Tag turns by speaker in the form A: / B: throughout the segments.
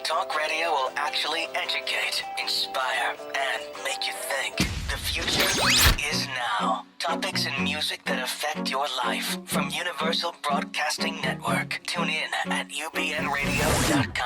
A: Talk radio will actually educate, inspire, and make you think. The future is now. Topics and music that affect your life from Universal Broadcasting Network. Tune in at ubnradio.com.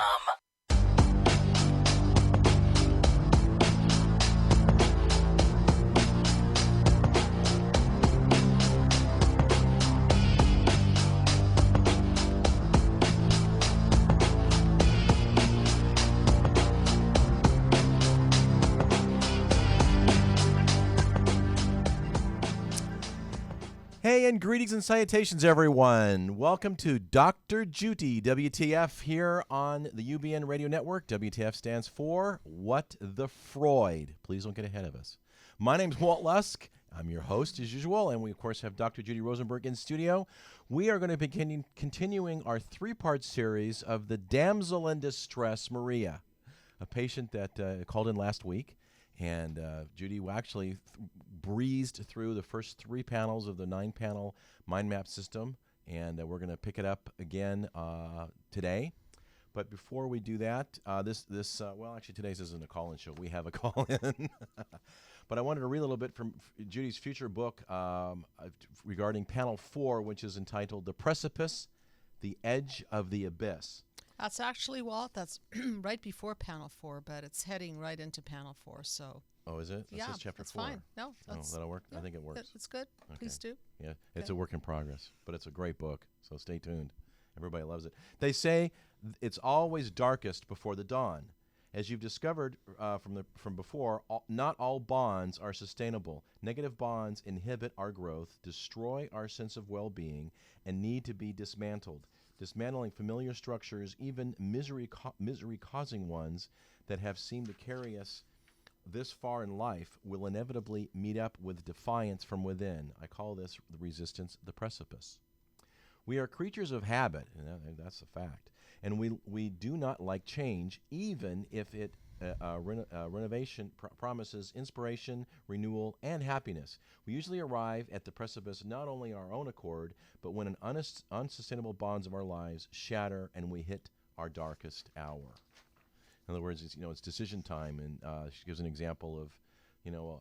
B: Hey, and greetings and salutations, everyone. Welcome to Dr. Judy, WTF, here on the UBN Radio Network. WTF stands for What the Freud. Please don't get ahead of us. My name's Walt Lusk. I'm your host, as usual, and we, of course, have Dr. Judy Rosenberg in studio. We are going to be continuing our three-part series of the damsel in distress, Maria, a patient that called in last week. And Judy actually breezed through the first three panels of the 9-panel mind map system, and we're going to pick it up again today. But before we do that, well, actually today's isn't a call-in show. We have a call-in. But I wanted to read a little bit from Judy's future book regarding panel 4, which is entitled "The Precipice, the Edge of the Abyss."
C: That's actually, Walt, that's right before panel 4, but it's heading right into panel 4, so.
B: Oh, is it? That says chapter 4.
C: Fine. No, that's
B: that'll work?
C: Yeah,
B: I think it works.
C: It's good.
B: Okay.
C: Please do.
B: Yeah, it's a work in progress, but it's a great book, so stay tuned. Everybody loves it. They say it's always darkest before the dawn. As you've discovered from before, not all bonds are sustainable. Negative bonds inhibit our growth, destroy our sense of well-being, and need to be dismantled. Dismantling familiar structures, even misery-causing ones that have seemed to carry us this far in life, will inevitably meet up with defiance from within. I call this the resistance, the precipice. We are creatures of habit, and that's a fact, and we do not like change, even if it renovation promises inspiration, renewal, and happiness. We usually arrive at the precipice not only our own accord, but when unsustainable bonds of our lives shatter and we hit our darkest hour. In other words, it's decision time, and she gives an example of,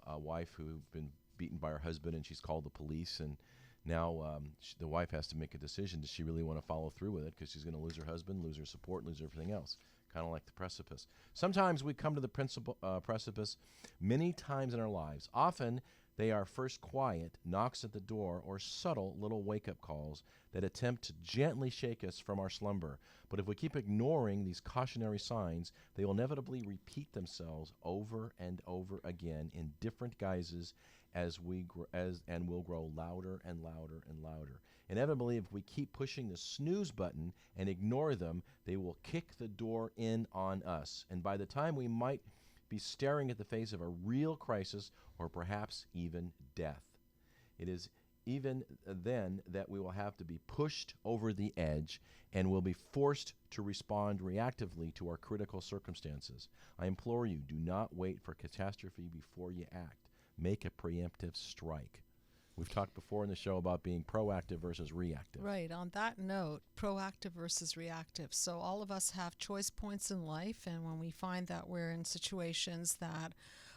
B: a wife who's been beaten by her husband, and she's called the police, and now the wife has to make a decision. Does she really want to follow through with it? Because she's going to lose her husband, lose her support, lose everything else. Kind of like the precipice. Sometimes we come to the precipice many times in our lives. Often they are first quiet, knocks at the door, or subtle little wake-up calls that attempt to gently shake us from our slumber. But if we keep ignoring these cautionary signs, they will inevitably repeat themselves over and over again in different guises and will grow louder and louder and louder. Inevitably, if we keep pushing the snooze button and ignore them, they will kick the door in on us. And by the time we might be staring at the face of a real crisis or perhaps even death, it is even then that we will have to be pushed over the edge and will be forced to respond reactively to our critical circumstances. I implore you, do not wait for catastrophe before you act. Make a preemptive strike. We've talked before in the show about being proactive versus reactive.
C: Right. On that note, proactive versus reactive. So all of us have choice points in life, and when we find that we're in situations that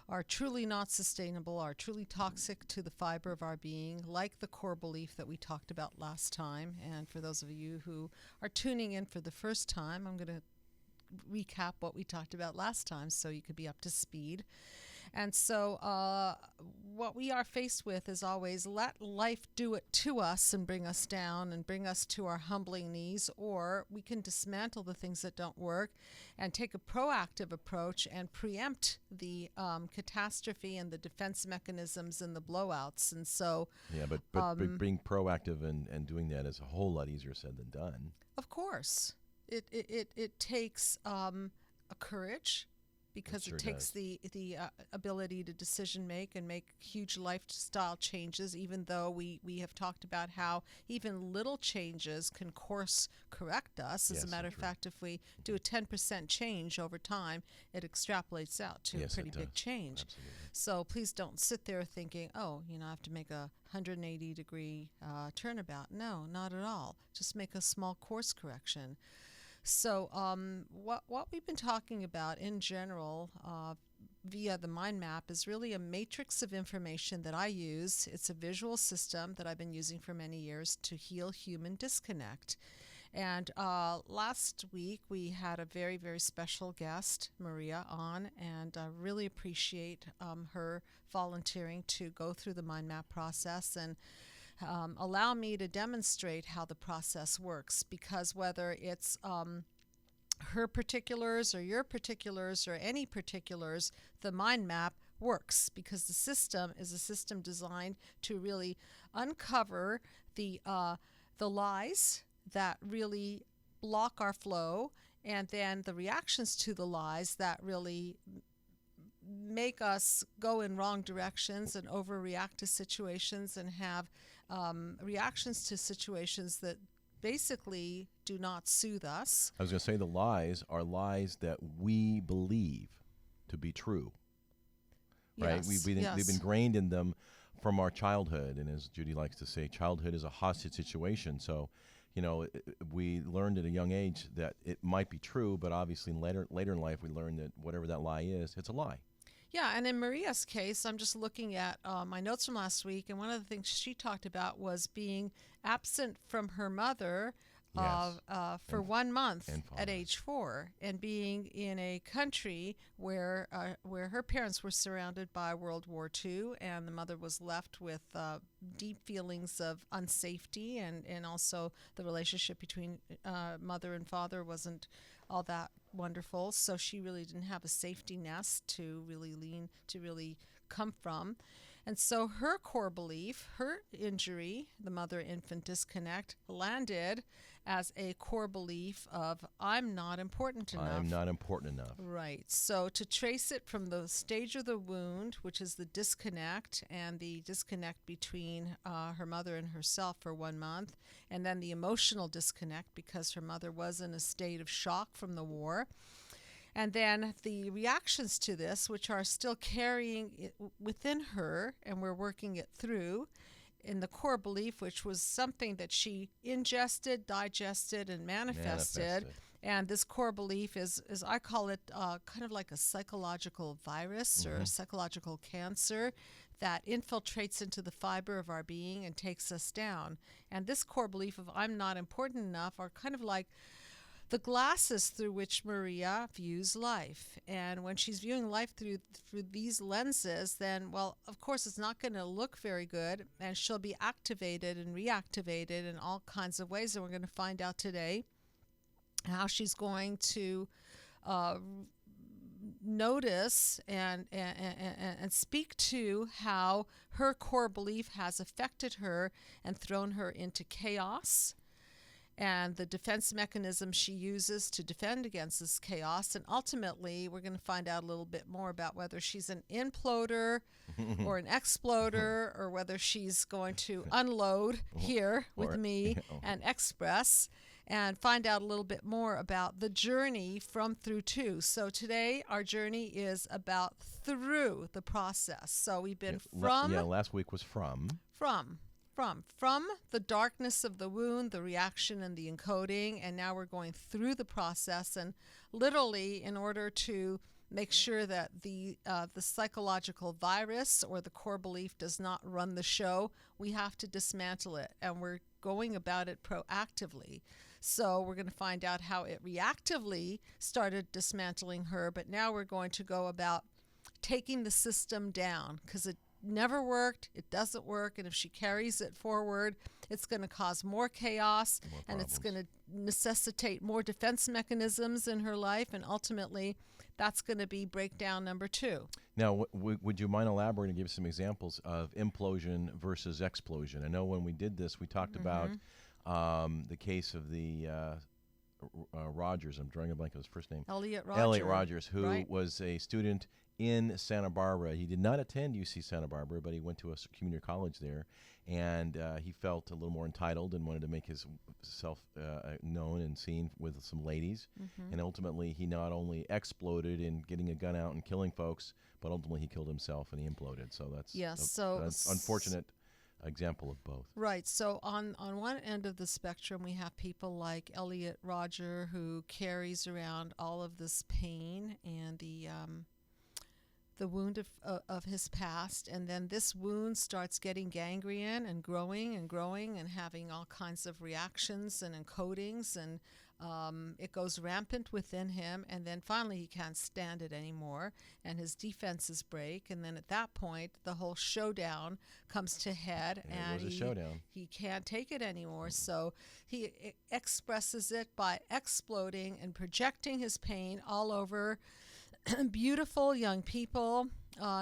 C: are truly not sustainable, are truly toxic to the fiber of our being, like the core belief that we talked about last time. And for those of you who are tuning in for the first time, I'm going to recap what we talked about last time so you could be up to speed. And so what we are faced with is always let life do it to us and bring us down and bring us to our humbling knees, or we can dismantle the things that don't work and take a proactive approach and preempt the catastrophe and the defense mechanisms and the blowouts. And so
B: yeah, but being proactive and doing that is a whole lot easier said than done.
C: Of course. It takes a courage, because it takes the ability to decision make and make huge lifestyle changes, even though we have talked about how even little changes can course correct us. As a matter of fact, if we do a 10% change over time, it extrapolates out to a pretty big change.
B: Absolutely.
C: So please don't sit there thinking, I have to make a 180-degree turnabout. No, not at all. Just make a small course correction. So what we've been talking about in general via the mind map is really a matrix of information that I use. It's a visual system that I've been using for many years to heal human disconnect. And last week we had a very, very special guest, Maria, on, and I really appreciate her volunteering to go through the mind map process and allow me to demonstrate how the process works, because whether it's her particulars or your particulars or any particulars, the mind map works because the system is a system designed to really uncover the lies that really block our flow, and then the reactions to the lies that really make us go in wrong directions and overreact to situations and have reactions to situations that basically do not soothe us.
B: I was going to say the lies are lies that we believe to be true, right?
C: Yes,
B: We've
C: yes.
B: ingrained in them from our childhood, and as Judy likes to say, childhood is a hostage situation. So, we learned at a young age that it might be true, but obviously later in life we learned that whatever that lie is, it's a lie.
C: Yeah, and in Maria's case, I'm just looking at my notes from last week, and one of the things she talked about was being absent from her mother
B: Yes.
C: for 1 month
B: and
C: at
B: father.
C: age 4, and being in a country where her parents were surrounded by World War II, and the mother was left with deep feelings of unsafety, and also the relationship between mother and father wasn't all that wonderful. So she really didn't have a safety nest to really come from. And so her core belief, her injury, the mother-infant disconnect, landed as a core belief of I'm not important enough.
B: I'm not important enough.
C: Right. So to trace it from the stage of the wound, which is the disconnect, and the disconnect between her mother and herself for 1 month, and then the emotional disconnect because her mother was in a state of shock from the war. And then the reactions to this, which are still carrying it within her, and we're working it through in the core belief, which was something that she ingested, digested, and manifested. And this core belief is I call it kind of like a psychological virus or a psychological cancer that infiltrates into the fiber of our being and takes us down. And this core belief of I'm not important enough are kind of like the glasses through which Maria views life. And when she's viewing life through these lenses, then, well, of course, it's not going to look very good, and she'll be activated and reactivated in all kinds of ways. And we're going to find out today how she's going to notice and speak to how her core belief has affected her and thrown her into chaos, and the defense mechanism she uses to defend against this chaos. And ultimately, we're going to find out a little bit more about whether she's an imploder or an exploder, or whether she's going to unload here with me and express, and find out a little bit more about the journey from through to. So today, our journey is about through the process. So we've been
B: last week was from
C: the darkness of the wound, the reaction and the encoding, and now we're going through the process, and literally in order to make sure that the psychological virus or the core belief does not run the show, we have to dismantle it, and we're going about it proactively. So we're going to find out how it reactively started dismantling her, but now we're going to go about taking the system down, because it never worked, it doesn't work, and if she carries it forward, it's going to cause more chaos, and it's going to necessitate more defense mechanisms in her life, and ultimately that's going to be breakdown number 2.
B: Now, would you mind elaborating and give some examples of implosion versus explosion? I know when we did this, we talked about the case of the Rogers. I'm drawing a blank on his first name.
C: Elliot
B: Rogers, who was a student in Santa Barbara. He did not attend UC Santa Barbara, but he went to a community college there, and he felt a little more entitled and wanted to make himself known and seen with some ladies. And ultimately, he not only exploded in getting a gun out and killing folks, but ultimately he killed himself and he imploded. So that's
C: so
B: that's unfortunate example of both.
C: Right. So on one end of the spectrum, we have people like Elliot Rodger, who carries around all of this pain and the wound of his past, and then this wound starts getting gangrene and growing and having all kinds of reactions and encodings, and it goes rampant within him, and then finally he can't stand it anymore, and his defenses break, and then at that point the whole showdown comes to head,
B: Yeah,
C: and
B: it was a showdown.
C: he can't take it anymore. So he expresses it by exploding and projecting his pain all over beautiful young people,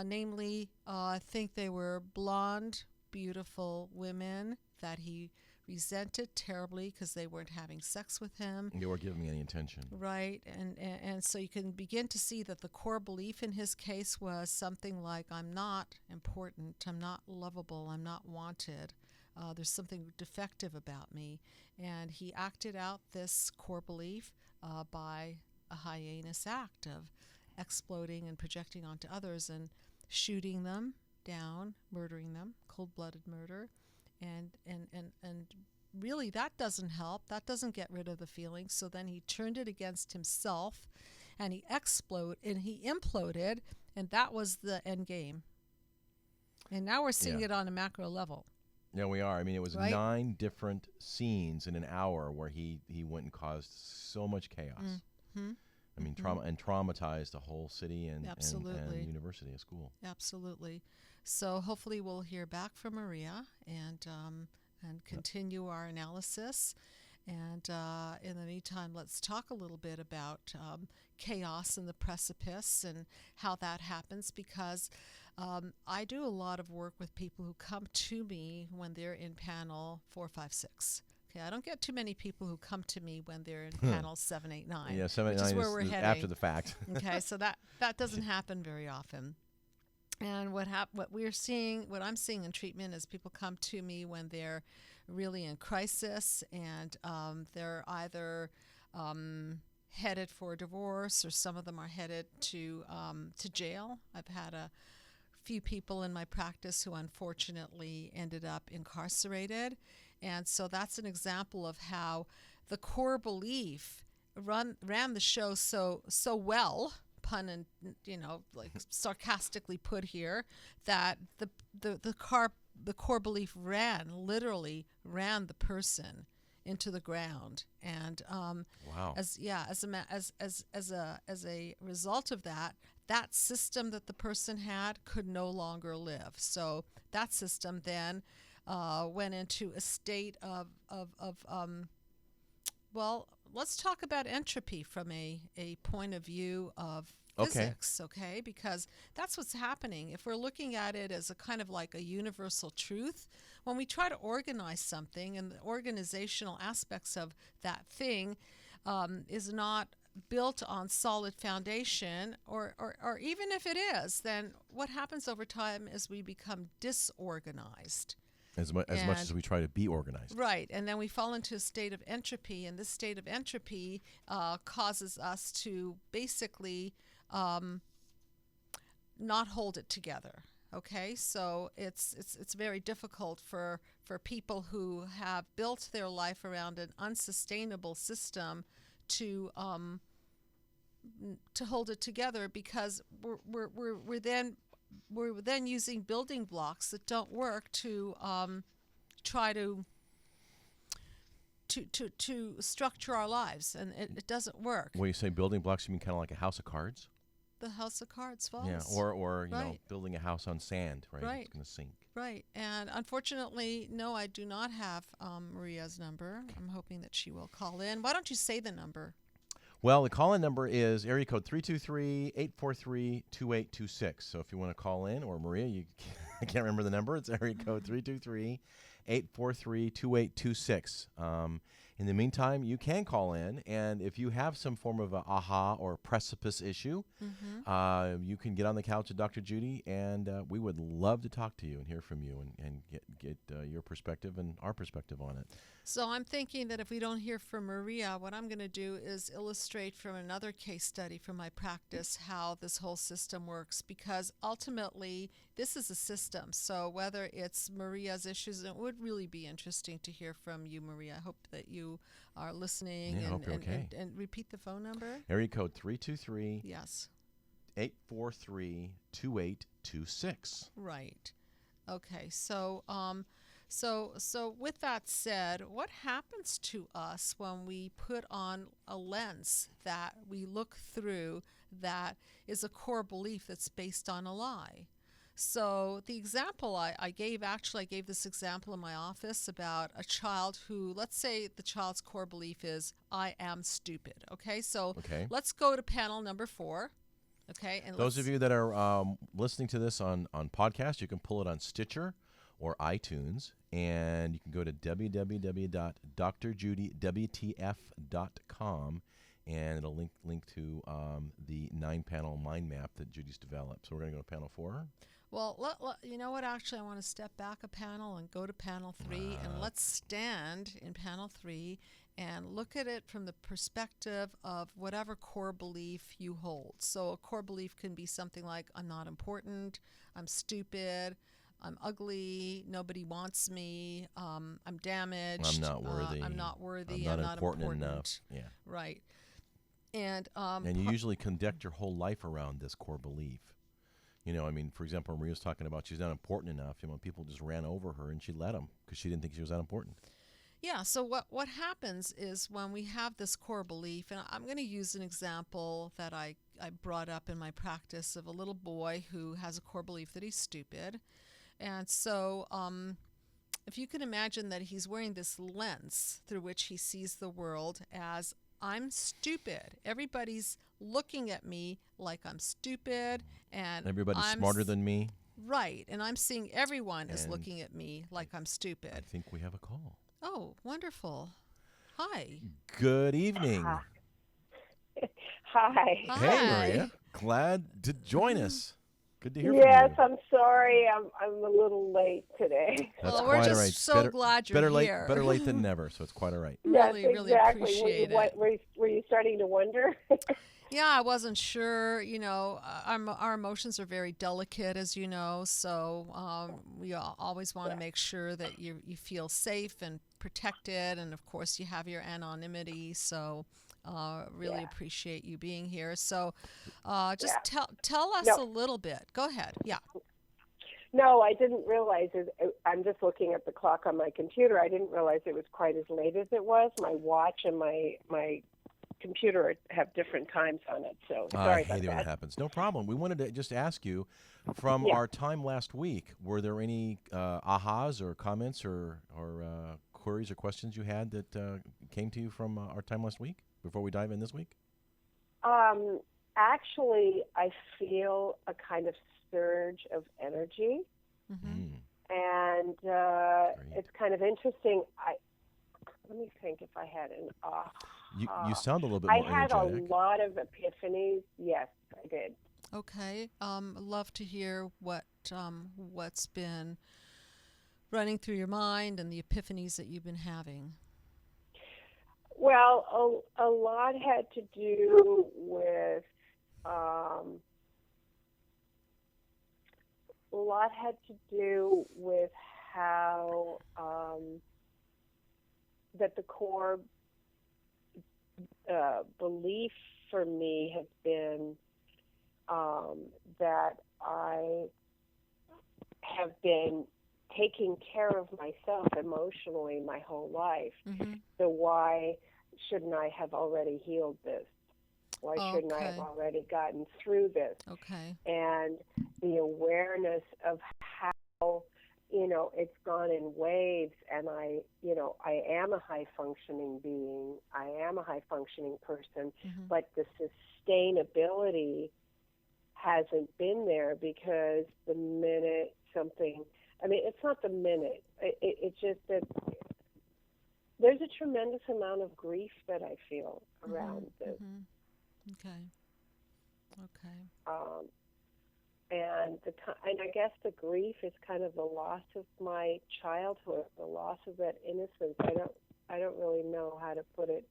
C: namely, I think they were blonde, beautiful women that he resented terribly because they weren't having sex with him.
B: They weren't giving me any attention.
C: Right, and so you can begin to see that the core belief in his case was something like, I'm not important, I'm not lovable, I'm not wanted, there's something defective about me. And he acted out this core belief by a heinous act of exploding and projecting onto others and shooting them down, murdering them, cold-blooded murder. And really that doesn't help. That doesn't get rid of the feelings. So then he turned it against himself, and he imploded, and that was the end game. And now we're seeing it on a macro level.
B: Yeah, we are. I mean, it was
C: Right?
B: 9 different scenes in an hour where he went and caused so much chaos.
C: Mm-hmm.
B: I mean, traumatized a whole city and university, a school.
C: Absolutely. So hopefully we'll hear back from Maria and continue our analysis. And in the meantime, let's talk a little bit about chaos and the precipice and how that happens, because I do a lot of work with people who come to me when they're in panel 4, 5, 6. Okay, I don't get too many people who come to me when they're in panel 7, 8, 9.
B: Yeah, 7, 8, 9
C: which is where we're
B: is
C: heading.
B: after the fact.
C: Okay, so that doesn't happen very often. And what I'm seeing in treatment is people come to me when they're really in crisis, and they're either headed for a divorce, or some of them are headed to jail. I've had a few people in my practice who unfortunately ended up incarcerated. And so that's an example of how the core belief ran the show so well, pun and like sarcastically put here, that the core belief literally ran the person into the ground. And
B: Wow.
C: as a result of that system that the person had could no longer live. So that system then went into a state of well, let's talk about entropy from a point of view of physics, okay? Because that's what's happening. If we're looking at it as a kind of like a universal truth, when we try to organize something, and the organizational aspects of that thing is not built on solid foundation, or even if it is, then what happens over time is we become disorganized.
B: As much as we try to be organized.
C: Right, and then we fall into a state of entropy, and this state of entropy causes us to basically not hold it together. Okay, so it's very difficult for people who have built their life around an unsustainable system to hold it together, because we're then using building blocks that don't work to try to structure our lives, and it doesn't work.
B: When you say building blocks, you mean kind of like a house of cards?
C: The house of cards falls.
B: Yeah, or you know,
C: Right.
B: building a house on sand, right?
C: Right.
B: It's going to sink.
C: Right, and unfortunately, no, I do not have Maria's number. I'm hoping that she will call in. Why don't you say the number?
B: Well, the call-in number is area code 323-843-2826. So if you want to call in, or Maria, I can't remember the number. It's area code 323-843-2826. In the meantime, you can call in, and if you have some form of a aha or precipice issue, you can get on the couch with Dr. Judy, and we would love to talk to you and hear from you and get your perspective and our perspective on it.
C: So I'm thinking that if we don't hear from Maria, what I'm going to do is illustrate from another case study from my practice how this whole system works, because ultimately this is a system. So whether it's Maria's issues, it would really be interesting to hear from you, Maria. I hope that you are listening.
B: Yeah, I hope you're okay.
C: And repeat the phone number.
B: Area code 323
C: Yes.
B: 843 2826.
C: Right. Okay. So so with that said, what happens to us when we put on a lens that we look through that is a core belief that's based on a lie? So the example I gave this example in my office about a child who, let's say the child's core belief is, I am stupid. Okay, so let's go to panel number 4. Okay, and
B: those of you that are listening to this on podcast, you can pull it on Stitcher or iTunes, and you can go to www.drjudywtf.com, and it'll link to the 9-panel mind map that Judy's developed. So we're going to go to panel 4.
C: Well, you know what? Actually, I want to step back a panel and go to panel 3, and let's stand in panel 3 and look at it from the perspective of whatever core belief you hold. So a core belief can be something like, I'm not important, I'm stupid, I'm ugly, nobody wants me, I'm damaged,
B: I'm not worthy,
C: I'm not worthy,
B: I'm not important enough. Yeah.
C: Right. And
B: you usually conduct your whole life around this core belief. You know, I mean, for example, Maria was talking about she's not important enough. You know, people just ran over her and she let them because she didn't think she was that important.
C: Yeah, so what happens is when we have this core belief, and I'm going to use an example that I brought up in my practice of a little boy who has a core belief that he's stupid. And so if you can imagine that he's wearing this lens through which he sees the world as, I'm stupid. Everybody's looking at me like I'm stupid, and
B: everybody's smarter than me.
C: Right, and I'm seeing everyone is looking at me like I'm stupid.
B: I think we have a call.
C: Oh, wonderful. Hi.
B: Good evening.
D: Hi.
B: Hey, Maria. Glad to join us. Good to hear from you.
D: Yes, I'm sorry. I'm a little late today.
B: That's
C: well,
B: quite
C: we're just
B: all right.
C: so glad you're here.
B: Better late than never, so it's quite all right.
C: Really,
D: yes,
C: really
D: exactly.
C: appreciate it.
D: Were you starting to wonder?
C: Yeah, I wasn't sure. You know, our emotions are very delicate, as you know, so we always want to make sure that you feel safe and protected, and of course you have your anonymity, so really appreciate you being here. So just tell us a little bit. Go ahead. Yeah.
D: No, I didn't realize it. I'm just looking at the clock on my computer. I didn't realize it was quite as late as it was. My watch and my computer have different times on it, so sorry about
B: that. When it happens. No problem. We wanted to just ask you, from our time last week, were there any ahas or comments or queries or questions you had that came to you from our time last week before we dive in this week?
D: Actually, I feel a kind of surge of energy, and it's kind of interesting. Let me think if I had an aha.
B: You sound a little bit more energetic.
D: I had a lot of epiphanies. Yes, I did.
C: Okay. I'd love to hear what's been running through your mind and the epiphanies that you've been having.
D: Well, a lot had to do with how that the core belief for me has been that I have been taking care of myself emotionally my whole life. So why shouldn't I have already healed this? Why shouldn't I have already gotten through this?
C: Okay.
D: And the awareness of how, it's gone in waves, and I am a high-functioning being. I am a high-functioning person, but the sustainability hasn't been there because the minute something, it's not the minute. It's just that there's a tremendous amount of grief that I feel around this.
C: Okay.
D: And I guess the grief is kind of the loss of my childhood, the loss of that innocence. I don't really know how to put it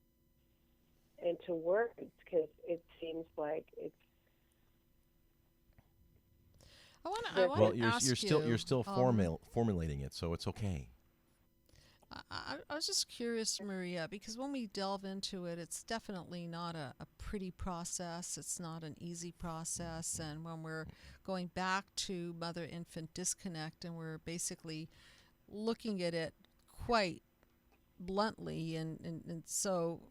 D: into words because it seems like it's.
C: I
B: Well,
C: want to ask you.
B: you're still formulating it, so it's okay.
C: I was just curious, Maria, because when we delve into it, it's definitely not a pretty process. It's not an easy process. And when we're going back to mother-infant disconnect and we're basically looking at it quite bluntly and so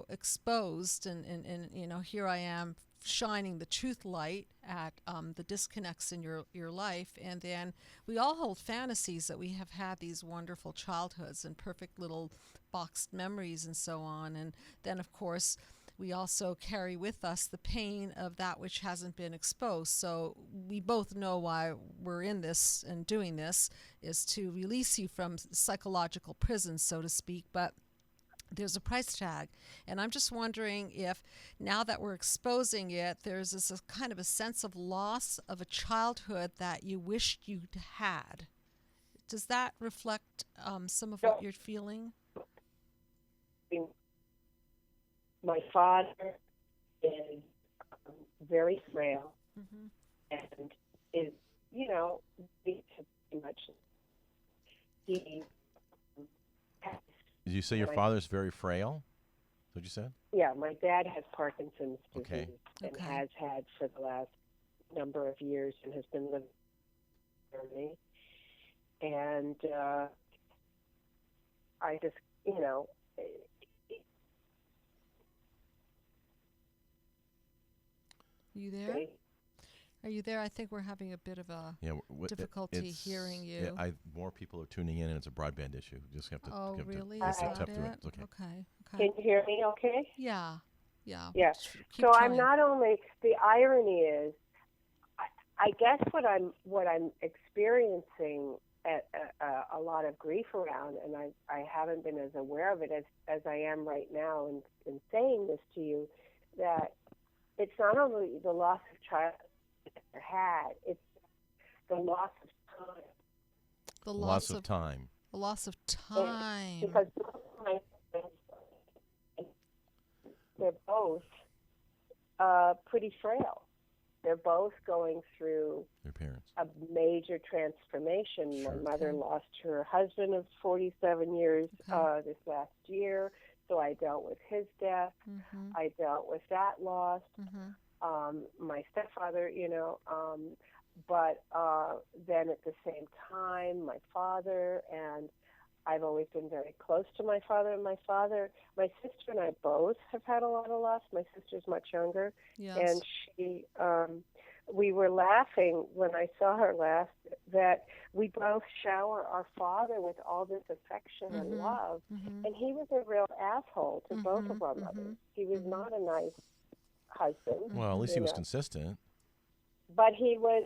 C: exposed and you know, here I am shining the truth light at the disconnects in your life, and then we all hold fantasies that we have had these wonderful childhoods and perfect little boxed memories and so on, and then of course we also carry with us the pain of that which hasn't been exposed. So we both know why we're in this and doing this is to release you from psychological prison, so to speak, but there's a price tag. And I'm just wondering if now that we're exposing it, there's this kind of a sense of loss of a childhood that you wished you'd had. Does that reflect some of what you're feeling?
D: My father is very frail and is, you know, pretty much. He
B: Did you say your father's very frail? Is what you said?
D: Yeah, my dad has Parkinson's disease
B: Okay.
D: and has had for the last number of years and has been living in Germany. And I just, you know,
C: You there? Are you there? I think we're having a bit of a difficulty hearing you.
B: Yeah, more people are tuning in, and it's a broadband issue. You just have to.
C: Oh, really?
B: Is
C: that
B: tough
C: it?
B: to it. It's okay.
C: Okay.
D: Can you hear me okay?
C: Yeah. Yeah.
D: Yeah.
C: Keep
D: So
C: trying.
D: I'm not only, the irony is, I guess what I'm experiencing a lot of grief around, and I haven't been as aware of it as I am right now in saying this to you, that it's not only the loss of child I had, it's the loss of time.
C: The
B: loss of time.
C: The loss of time.
D: Because both of my friends, they're both pretty frail. They're both going through
B: their parents
D: a major transformation.
B: Sure.
D: My mother lost her husband of 47 years this last year, so I dealt with his death. I dealt with that loss. My stepfather, you know, but then at the same time, my father, and I've always been very close to my father. And my sister and I both have had a lot of loss. My sister's much younger, and she, we were laughing when I saw her last that we both shower our father with all this affection and love, and he was a real asshole to both of our mothers. He was not a nice husband.
B: Well, at least he was consistent.
D: But he was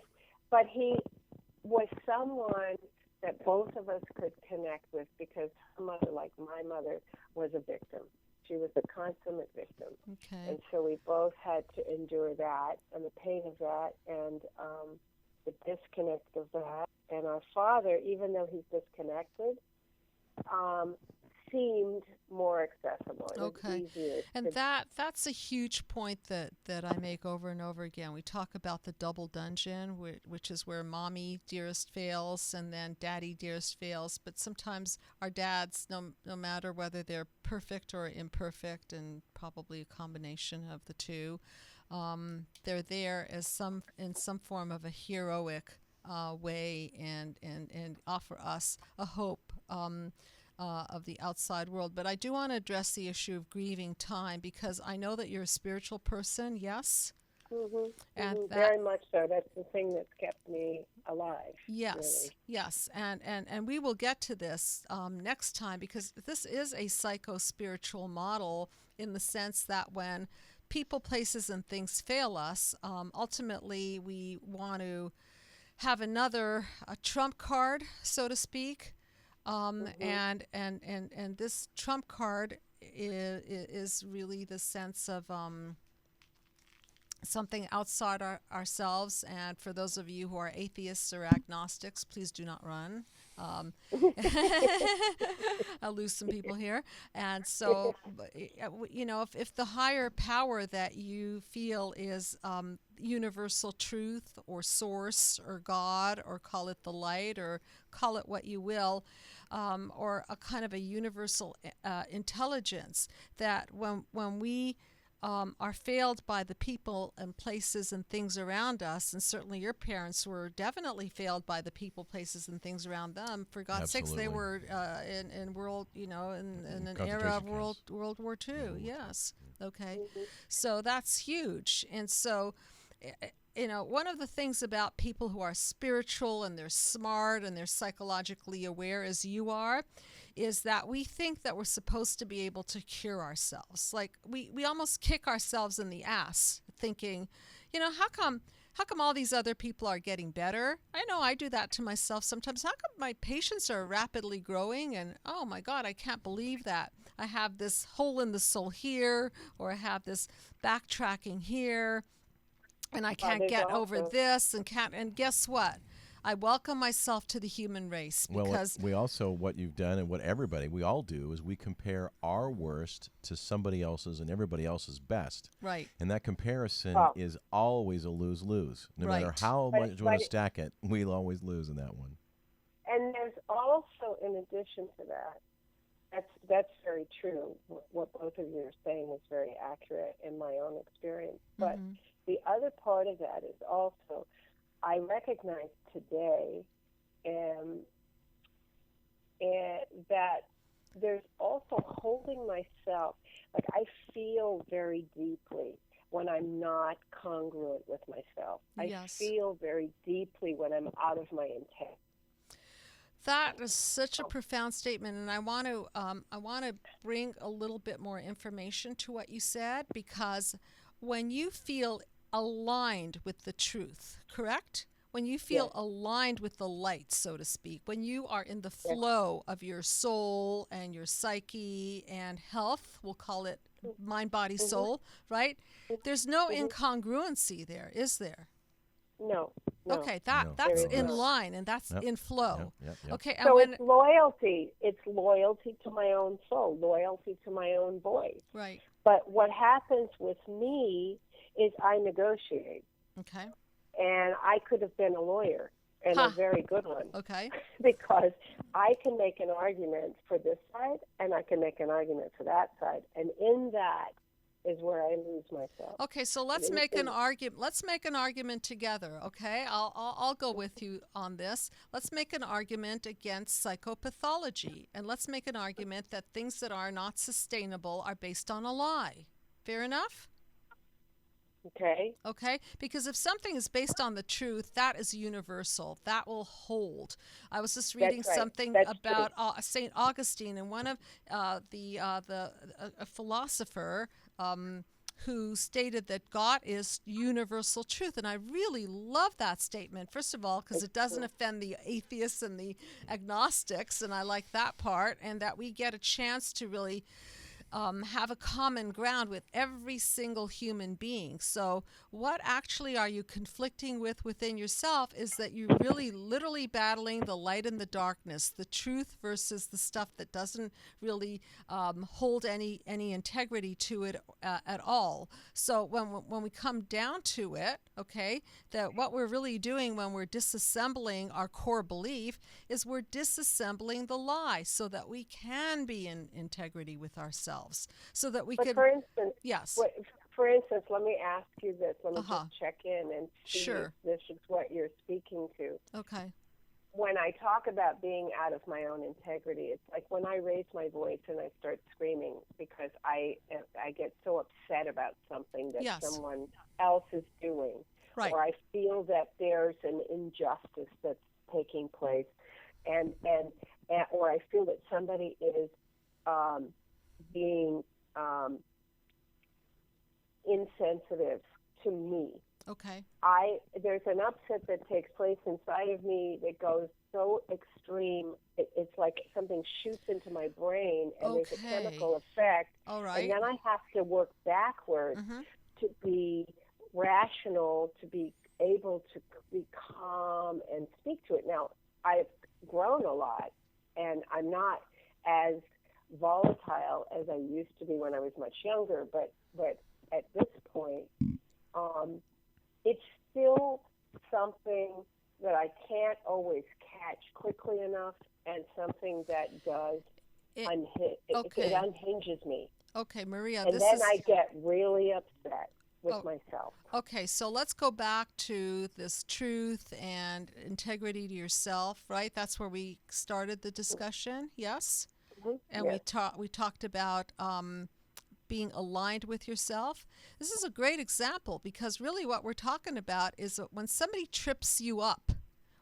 D: someone that both of us could connect with, because her mother, like my mother, was a victim. She was a consummate victim.
C: Okay.
D: And so we both had to endure that and the pain of that and the disconnect of that. And our father, even though he's disconnected, seemed more accessible. It was easier.
C: And that's a huge point that I make over and over again. We talk about the double dungeon, which is where mommy dearest fails and then daddy dearest fails. But sometimes our dads, no matter whether they're perfect or imperfect, and probably a combination of the two, they're there as in some form of a heroic way and offer us a hope of the outside world. But I do want to address the issue of grieving time, because I know that you're a spiritual person, yes? And
D: very much so. That's the thing that's kept me alive.
C: Yes,
D: really.
C: yes. And we will get to this next time, because this is a psycho-spiritual model in the sense that when people, places, and things fail us, ultimately we want to have a trump card, so to speak. And this trump card is really the sense of something outside ourselves. And for those of you who are atheists or agnostics, please do not run. I'll lose some people here. And so, if the higher power that you feel is universal truth or source or God, or call it the light, or call it what you will, or a kind of a universal intelligence, that when we are failed by the people and places and things around us, and certainly your parents were definitely failed by the people, places, and things around them. For God's sakes, they were in world, in an era of World War II. Yes. Okay. So that's huge. And so, one of the things about people who are spiritual and they're smart and they're psychologically aware, as you are, is that we think that we're supposed to be able to cure ourselves. Like we almost kick ourselves in the ass thinking, how come all these other people are getting better? I know I do that to myself sometimes. How come my patients are rapidly growing, and oh my God, I can't believe that I have this hole in the soul here, or I have this backtracking here, and I can't get over this, and guess what? I welcome myself to the human race, because
B: we also, what you've done and what we all do, is we compare our worst to somebody else's and everybody else's best.
C: Right.
B: And that comparison is always a lose-lose. No matter how much you want to stack it, we'll always lose in that one.
D: And there's also, in addition to that, that's very true. What both of you are saying is very accurate in my own experience. But the other part of that is also, I recognize today that there's also holding myself, like I feel very deeply when I'm not congruent with myself.
C: Yes.
D: I feel very deeply when I'm out of my intent.
C: That is such a profound statement, and I want to bring a little bit more information to what you said, because when you feel aligned with the truth, correct? When you feel aligned with the light, so to speak, when you are in the flow of your soul and your psyche and health, we'll call it mind, body, soul, right? There's no incongruency there, is there?
D: No.
C: Okay, that's in line, and that's in flow.
B: Yep.
C: Okay,
D: so it's loyalty. It's loyalty to my own soul, loyalty to my own voice.
C: Right.
D: But what happens with me is I negotiate.
C: Okay.
D: And I could have been a lawyer, and a very good one.
C: Okay.
D: Because I can make an argument for this side, and I can make an argument for that side. And in that is where I lose myself.
C: Okay, so let's make an argument. Let's make an argument together. Okay, I'll go with you on this. Let's make an argument against psychopathology, and let's make an argument that things that are not sustainable are based on a lie. Fair enough? Okay, because if something is based on the truth, that is universal. That will hold. I was just reading something about St. Augustine, and one of a philosopher who stated that God is universal truth. And I really love that statement, first of all, because it doesn't offend the atheists and the agnostics, and I like that part, and that we get a chance to really have a common ground with every single human being. So what actually are you conflicting with within yourself is that you're really literally battling the light and the darkness, the truth versus the stuff that doesn't really hold any integrity to it at all. So when we come down to it, okay, that what we're really doing when we're disassembling our core belief is we're disassembling the lie so that we can be in integrity with ourselves. So that we could.
D: For instance,
C: yes.
D: For instance, let me ask you this. Let me just check in and see if this is what you're speaking to.
C: Okay.
D: When I talk about being out of my own integrity, it's like when I raise my voice and I start screaming because I get so upset about something that someone else is doing, or I feel that there's an injustice that's taking place, and or I feel that somebody is being insensitive to me.
C: Okay.
D: There's an upset that takes place inside of me that goes so extreme. It's like something shoots into my brain, and there's a chemical effect.
C: All right.
D: And then I have to work backward to be rational to be able to be calm and speak to it. Now, I've grown a lot, and I'm not as volatile as I used to be when I was much younger, but at this point, it's still something that I can't always catch quickly enough, and something that does it unhinges me.
C: Okay, Maria,
D: and then I get really upset with myself.
C: Okay, so let's go back to this truth and integrity to yourself, right? That's where we started the discussion, yes?
D: Mm-hmm.
C: And
D: yes.
C: we talked about being aligned with yourself. This is a great example, because really what we're talking about is when somebody trips you up,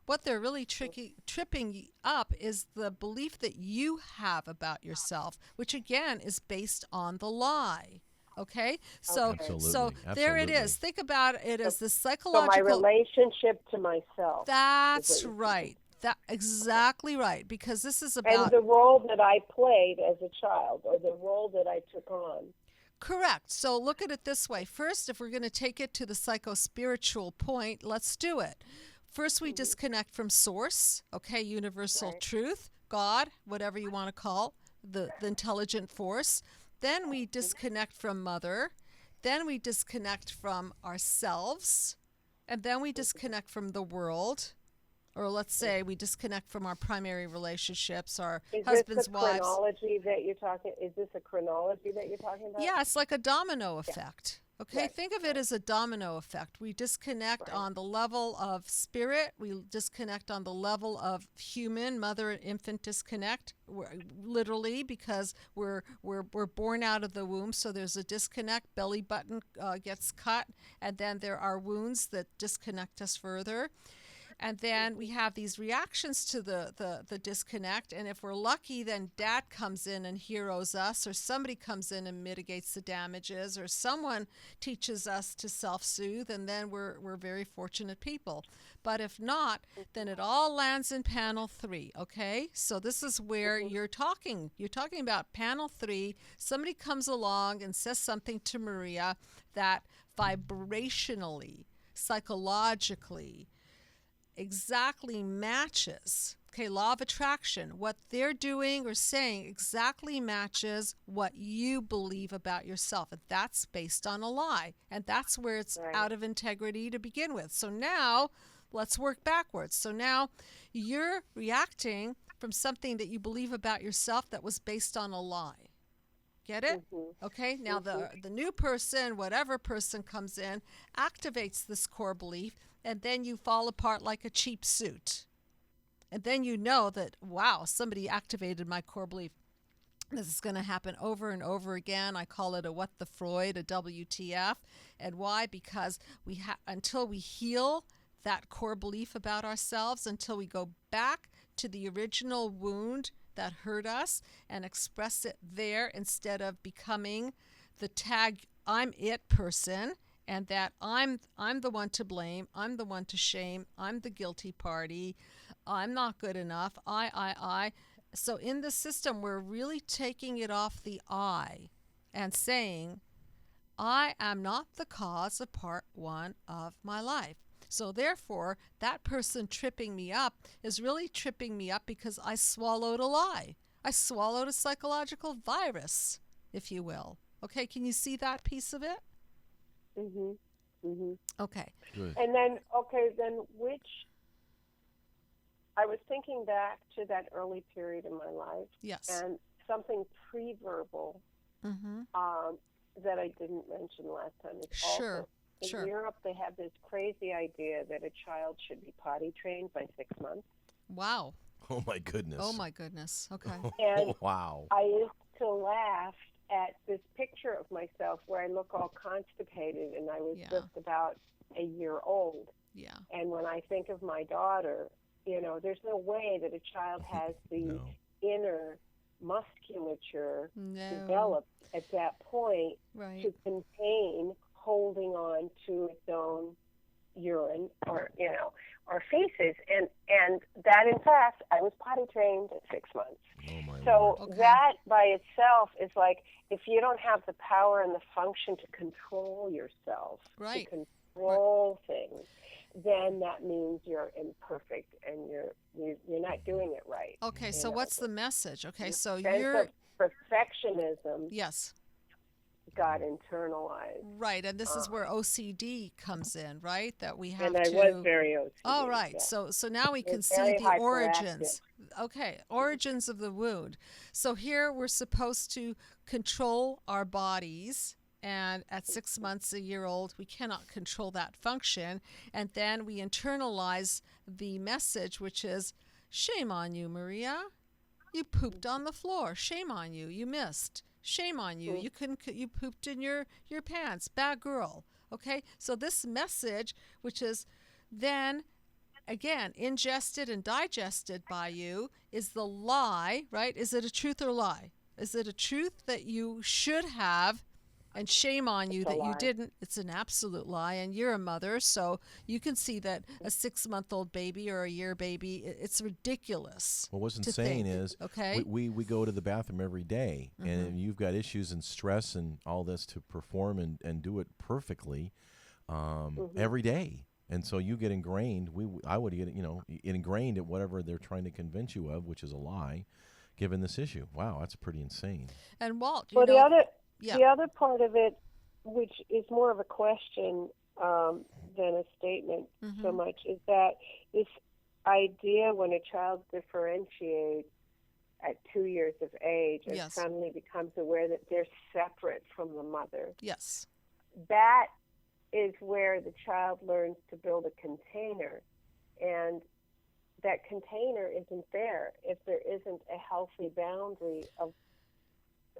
C: what they're really tripping up is the belief that you have about yourself, which again is based on the lie. Okay, so there it is. Think about it as the psychological.
D: So my relationship to myself.
C: That's right. That exactly right. Because this is about
D: and the role that I played as a child, or the role that I took on.
C: Correct. So look at it this way. First, if we're going to take it to the psycho-spiritual point, let's do it. First, we disconnect from source, okay, universal truth, God, whatever you want to call the intelligent force. Then we disconnect from mother. Then we disconnect from ourselves. And then we disconnect from the world. Or let's say we disconnect from our primary relationships, our husbands, wives.
D: Is this a chronology that you're talking about?
C: Yeah, it's like a domino effect. Okay,
D: right.
C: Think of it as a domino effect. We disconnect on the level of spirit. We disconnect on the level of human, mother and infant disconnect, literally, because we're born out of the womb. So there's a disconnect. Belly button gets cut, and then there are wounds that disconnect us further. And then we have these reactions to the disconnect. And if we're lucky, then dad comes in and heroes us, or somebody comes in and mitigates the damages, or someone teaches us to self-soothe, and then we're very fortunate people. But if not, then it all lands in panel 3, okay? So this is where you're talking about panel 3. Somebody comes along and says something to Maria that vibrationally, psychologically, exactly matches, okay, law of attraction, what they're doing or saying exactly matches what you believe about yourself. And that's based on a lie. And that's where it's out of integrity to begin with. So now let's work backwards. So now you're reacting from something that you believe about yourself that was based on a lie. Get it? Okay, now the new person, whatever person comes in, activates this core belief, and then you fall apart like a cheap suit. And then you know that, wow, somebody activated my core belief. This is going to happen over and over again. I call it a what the Freud, a WTF. And why? Because until we heal that core belief about ourselves, until we go back to the original wound that hurt us and express it there, instead of becoming the tag I'm it person, and that I'm the one to blame, I'm the one to shame, I'm the guilty party, I'm not good enough, I. So in the system, we're really taking it off the I and saying, I am not the cause of part 1 of my life. So therefore, that person tripping me up is really tripping me up because I swallowed a lie. I swallowed a psychological virus, if you will. Okay, can you see that piece of it? Okay.
B: Good.
D: And then, I was thinking back to that early period in my life.
C: Yes.
D: And something pre-verbal that I didn't mention last time is also, in Europe, they have this crazy idea that a child should be potty trained by 6 months.
C: Wow.
B: Oh, my goodness.
C: Oh, my goodness. Okay.
D: And
B: wow.
D: I used to laugh at this picture of myself where I look all constipated, and I was just about a year old.
C: Yeah.
D: And when I think of my daughter, there's no way that a child has the inner musculature developed at that point to contain holding on to its own urine or feces. And that, in fact, I was potty trained at 6 months.
B: Oh, my
D: So
B: Lord.
C: Okay.
D: that by itself is like, if you don't have the power and the function to control yourself,
C: Right.
D: to control things, then that means you're imperfect and you're not doing it right.
C: Okay,
D: You
C: so
D: know,
C: what's the message? Okay,
D: the
C: so
D: sense
C: you're,
D: of perfectionism
C: yes,
D: got internalized.
C: right, and this is where OCD comes in, right? That we have
D: And I
C: to.
D: was very OCD.
C: Oh, right.
D: Yeah.
C: So now we
D: Was
C: can see
D: very
C: the origins.
D: hyperactive.
C: Okay, origins of the wound. So here we're supposed to control our bodies, and at 6 months, a year old, we cannot control that function, and then we internalize the message, which is, shame on you, Maria. You pooped on the floor. Shame on you. You missed. Shame on you. You pooped in your pants. Bad girl. Okay? So this message, which is then again ingested and digested by you, is the lie, right? Is it a truth or lie? Is it a truth that you should have, and shame on you
D: It's a
C: that you
D: lie.
C: didn't? It's an absolute lie, and you're a mother, so you can see that a 6-month-old baby or a year baby, it's ridiculous.
B: Well, what's
C: to
B: insane
C: think,
B: is
C: okay,
B: we go to the bathroom every day, and you've got issues and stress and all this to perform and do it perfectly every day. And so you get ingrained. I would get ingrained at whatever they're trying to convince you of, which is a lie, given this issue. Wow, that's pretty insane.
C: and Walt,
D: Well, the
C: yeah.
D: other part of it, which is more of a question than a statement so much, is that this idea when a child differentiates at 2 years of age and
C: Yes.
D: suddenly becomes aware that they're separate from the mother,
C: Yes.
D: that is where the child learns to build a container. And that container isn't there if there isn't a healthy boundary of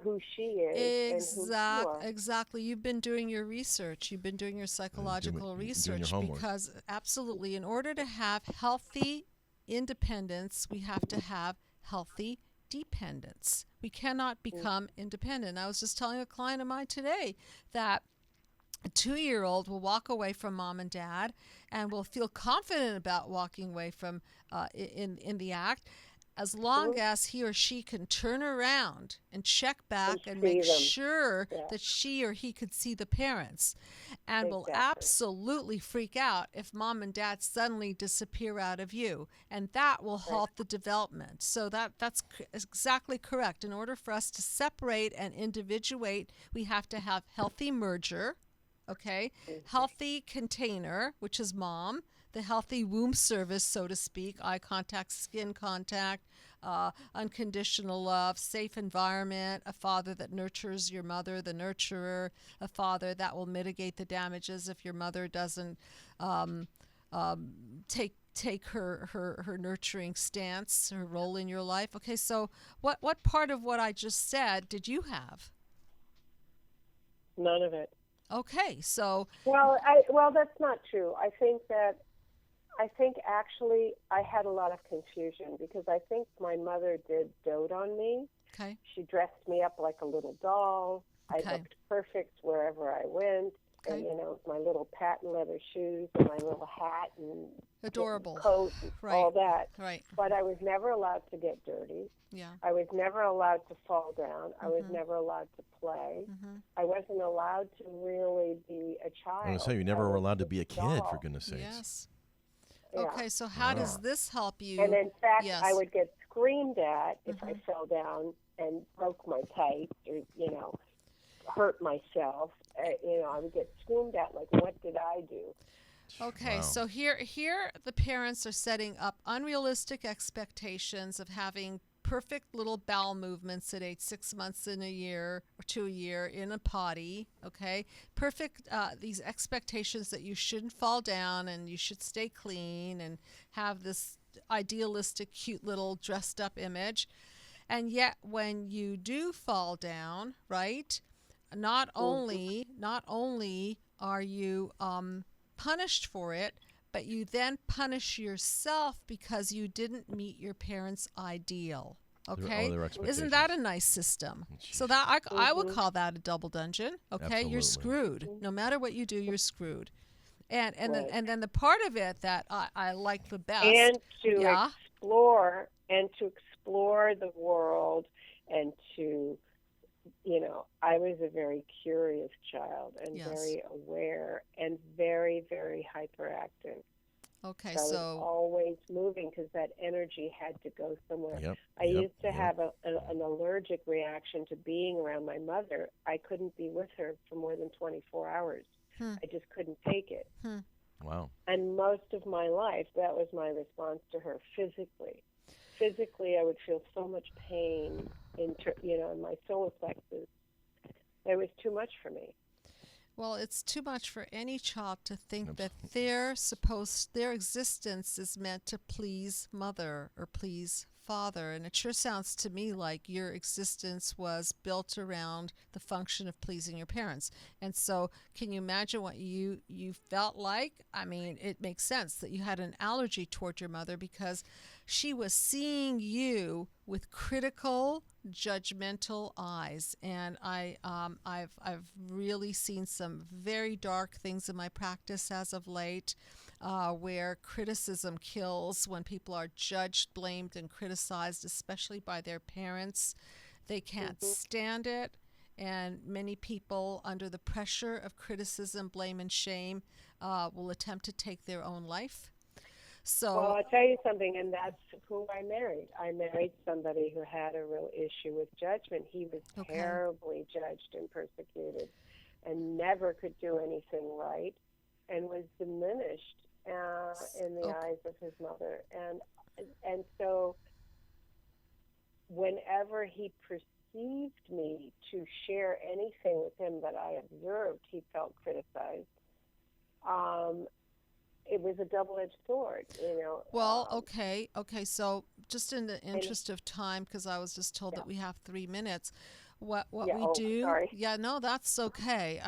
D: who she is and who you are.
C: Exactly. You've been doing your research. You've been doing your psychological
B: doing your
C: research,
B: homework.
C: because absolutely, in order to have healthy independence, we have to have healthy dependence. We cannot become independent. I was just telling a client of mine today that a 2-year-old will walk away from mom and dad and will feel confident about walking away from in the act, as long as he or she can turn around and check back and make
D: see them.
C: sure
D: Yeah.
C: that she or he could see the parents, and will
D: Exactly.
C: absolutely freak out if mom and dad suddenly disappear out of view, and that will halt the development. So that's exactly correct. In order for us to separate and individuate, we have to have healthy merger, okay, healthy container, which is mom, the healthy womb service, so to speak, eye contact, skin contact, unconditional love, safe environment, a father that nurtures your mother, the nurturer, a father that will mitigate the damages if your mother doesn't take her nurturing stance, her role in your life. Okay, so what part of what I just said did you have?
D: None of it.
C: Okay, so
D: Well, that's not true. I think actually I had a lot of confusion because I think my mother did dote on me.
C: okay,
D: She dressed me up like a little doll.
C: Okay.
D: I looked perfect wherever I went.
C: Okay.
D: And, my little patent leather shoes and my little hat and
C: adorable,
D: coat and
C: Right.
D: all that.
C: right?
D: But I was never allowed to get dirty.
C: Yeah,
D: I was never allowed to fall down. I was never allowed to play. I wasn't allowed to really be a child.
B: I'm going to say you never
D: I
B: were
D: was
B: allowed to
D: just
B: be a kid,
D: doll.
B: for goodness sakes.
C: yes.
D: Yeah.
C: Okay, so how does this help you?
D: And in fact,
C: yes.
D: I would get screamed at if I fell down and broke my tights or, hurt myself. I would get screamed at like, what did I do?
C: Okay,
B: Wow.
C: so here the parents are setting up unrealistic expectations of having perfect little bowel movements at age 6 months in a year or to a year in a potty. Okay, perfect. These expectations that you shouldn't fall down and you should stay clean and have this idealistic, cute little dressed up image. And yet, when you do fall down, right? Not only are you punished for it, but you then punish yourself because you didn't meet your parents' ideal. Okay,
B: their
C: isn't that a nice system? So that I would call that a double dungeon. Okay, you're
B: Absolutely.
C: screwed. No matter what you do, you're screwed. And
D: Right.
C: then the part of it that I like the best.
D: And to
C: Yeah.
D: explore explore the world and to, I was a very curious child and
C: Yes.
D: very aware and very, very hyperactive.
C: Okay,
D: So I was
C: so
D: always moving because that energy had to go somewhere.
B: Yep.
D: I used to have an allergic reaction to being around my mother. I couldn't be with her for more than 24 hours. I just couldn't take it.
B: Wow.
D: And most of my life, that was my response to her physically. Physically, I would feel so much pain in my solar plexus. It was too much for me.
C: well, it's too much for any child to think that
B: Absolutely.
C: their existence is meant to please mother or please father. And it sure sounds to me like your existence was built around the function of pleasing your parents. And so can you imagine what you felt like? I mean, it makes sense that you had an allergy toward your mother because she was seeing you with critical, judgmental eyes. And I've really seen some very dark things in my practice as of late, where criticism kills when people are judged, blamed, and criticized, especially by their parents. They can't stand it. And many people, under the pressure of criticism, blame, and shame, will attempt to take their own life. So,
D: Well, I'll tell you something, and that's who I married. I married somebody who had a real issue with judgment. He was terribly judged and persecuted and never could do anything right and was diminished in the eyes of his mother. And so whenever he perceived me to share anything with him that I observed, he felt criticized. It was a double-edged sword,
C: Well, okay. So, just in the interest of time, because I was just told that we have 3 minutes, what we do?
D: Sorry.
C: Yeah, no, that's okay.